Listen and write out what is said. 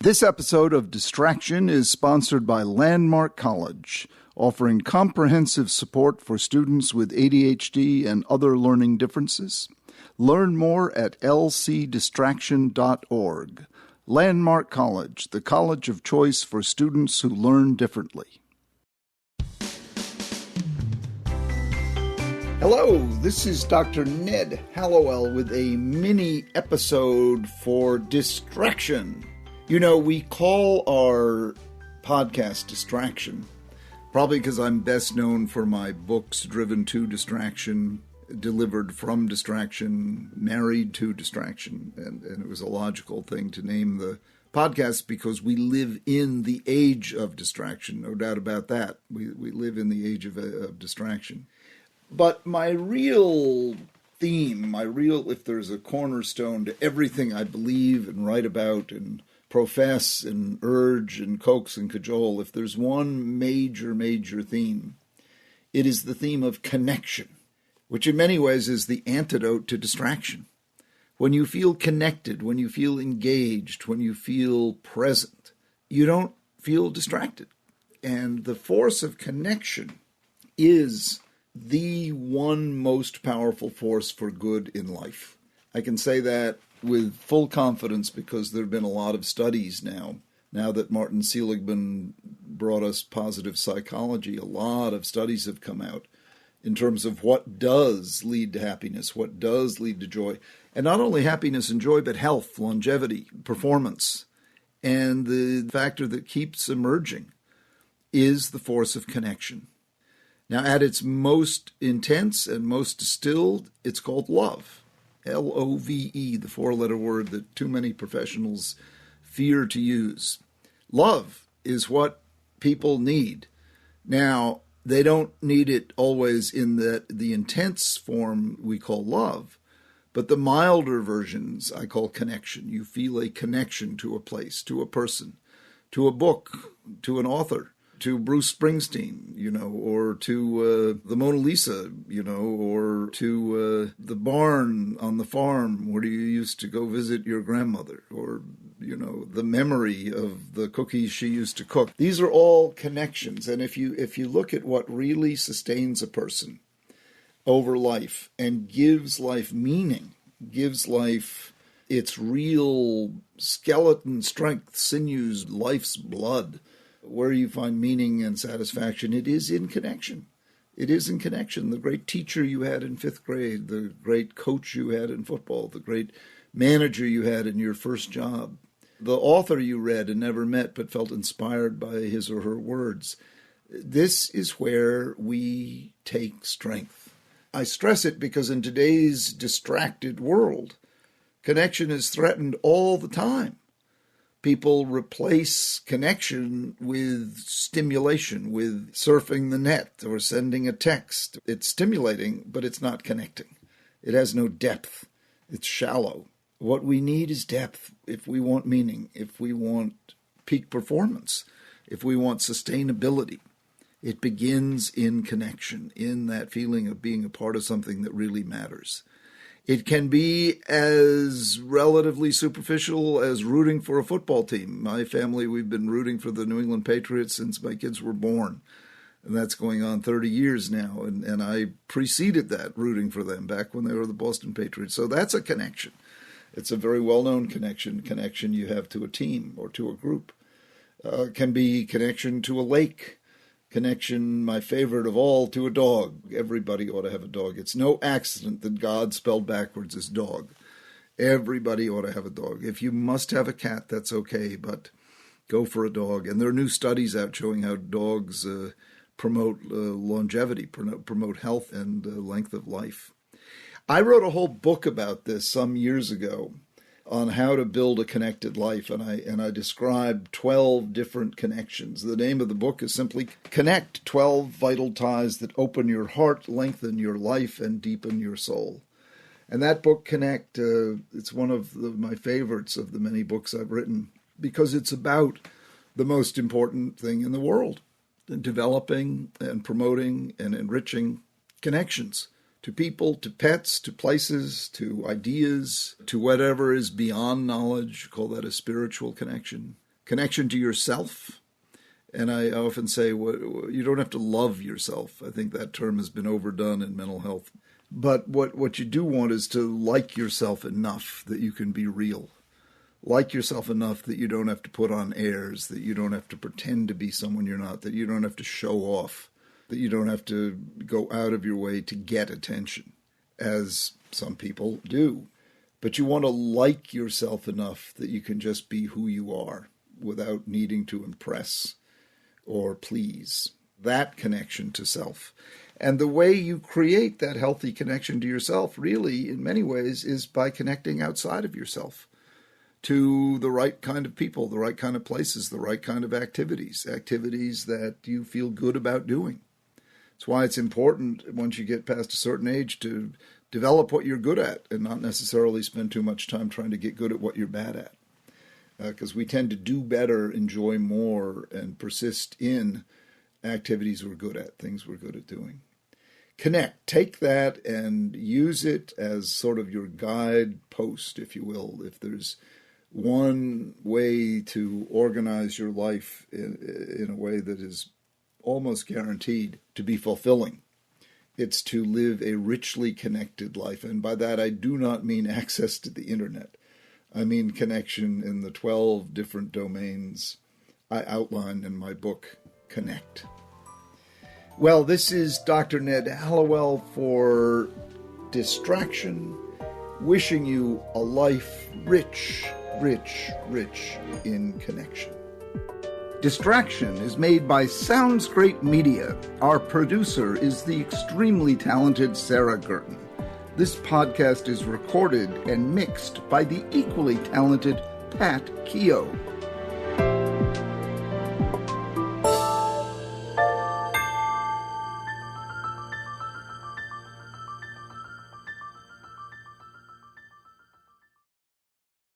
This episode of Distraction is sponsored by Landmark College, offering comprehensive support for students with ADHD and other learning differences. Learn more at lcdistraction.org. Landmark College, the college of choice for students who learn differently. Hello, this is Dr. Ned Hallowell with a mini episode for Distraction. You know, we call our podcast Distraction, probably because I'm best known for my books, Driven to Distraction, Delivered from Distraction, Married to Distraction, and it was a logical thing to name the podcast because we live in the age of distraction, no doubt about that. We live in the age of distraction. But my real theme, if there's a cornerstone to everything I believe and write about and profess and urge and coax and cajole, if there's one major theme, it is the theme of connection, which in many ways is the antidote to distraction. When you feel connected, when you feel engaged, when you feel present, you don't feel distracted. And the force of connection is the one most powerful force for good in life. I can say that with full confidence because there have been a lot of studies now that Martin Seligman brought us positive psychology. A lot of studies have come out in terms of what does lead to happiness, what does lead to joy. And not only happiness and joy, but health, longevity, performance. And the factor that keeps emerging is the force of connection. Now, at its most intense and most distilled, it's called love. L-O-V-E, the four-letter word that too many professionals fear to use. Love is what people need. Now, they don't need it always in the intense form we call love, but the milder versions I call connection. You feel a connection to a place, to a person, to a book, to an author, to Bruce Springsteen, or to the Mona Lisa, or to the barn on the farm where you used to go visit your grandmother, or, the memory of the cookies she used to cook. These are all connections. And if you look at what really sustains a person over life and gives life meaning, gives life its real skeleton strength, sinews, life's blood, where you find meaning and satisfaction, it is in connection. It is in connection. The great teacher you had in fifth grade, the great coach you had in football, the great manager you had in your first job, the author you read and never met but felt inspired by his or her words. This is where we take strength. I stress it because in today's distracted world, connection is threatened all the time. People replace connection with stimulation, with surfing the net or sending a text. It's stimulating, but it's not connecting. It has no depth. It's shallow. What we need is depth if we want meaning, if we want peak performance, if we want sustainability. It begins in connection, in that feeling of being a part of something that really matters. It can be as relatively superficial as rooting for a football team. My family, we've been rooting for the New England Patriots since my kids were born. And that's going on 30 years now. And I preceded that, rooting for them back when they were the Boston Patriots. So that's a connection. It's a very well-known connection you have to a team or to a group. Can be connection to a lake. Connection, my favorite of all, to a dog. Everybody ought to have a dog. It's no accident that God spelled backwards is dog. Everybody ought to have a dog. If you must have a cat, that's okay, but go for a dog. And there are new studies out showing how dogs promote longevity, promote health and length of life. I wrote a whole book about this some years ago on how to build a connected life, and I described 12 different connections. The name of the book is simply Connect, 12 Vital Ties That Open Your Heart, Lengthen Your Life, and Deepen Your Soul. And that book, Connect, it's one of my favorites of the many books I've written because it's about the most important thing in the world, developing and promoting and enriching connections to people, to pets, to places, to ideas, to whatever is beyond knowledge. Call that a spiritual connection. connection to yourself. And I often say, you don't have to love yourself. I think that term has been overdone in mental health. But what you do want is to like yourself enough that you can be real. Like yourself enough that you don't have to put on airs, that you don't have to pretend to be someone you're not, that you don't have to show off, that you don't have to go out of your way to get attention, as some people do. But you want to like yourself enough that you can just be who you are without needing to impress or please. That connection to self. And the way you create that healthy connection to yourself, really, in many ways, is by connecting outside of yourself to the right kind of people, the right kind of places, the right kind of activities that you feel good about doing. That's why it's important, once you get past a certain age, to develop what you're good at and not necessarily spend too much time trying to get good at what you're bad at. Because we tend to do better, enjoy more, and persist in activities we're good at, things we're good at doing. Connect. Take that and use it as sort of your guide post, if you will. If there's one way to organize your life in a way that is almost guaranteed to be fulfilling, it's to live a richly connected life. And by that, I do not mean access to the internet. I mean connection in the 12 different domains I outline in my book, Connect. Well, this is Dr. Ned Hallowell for Distraction, wishing you a life rich, rich, rich in connection. Distraction is made by Sounds Great Media. Our producer is the extremely talented Sarah Guertin. This podcast is recorded and mixed by the equally talented Pat Keogh.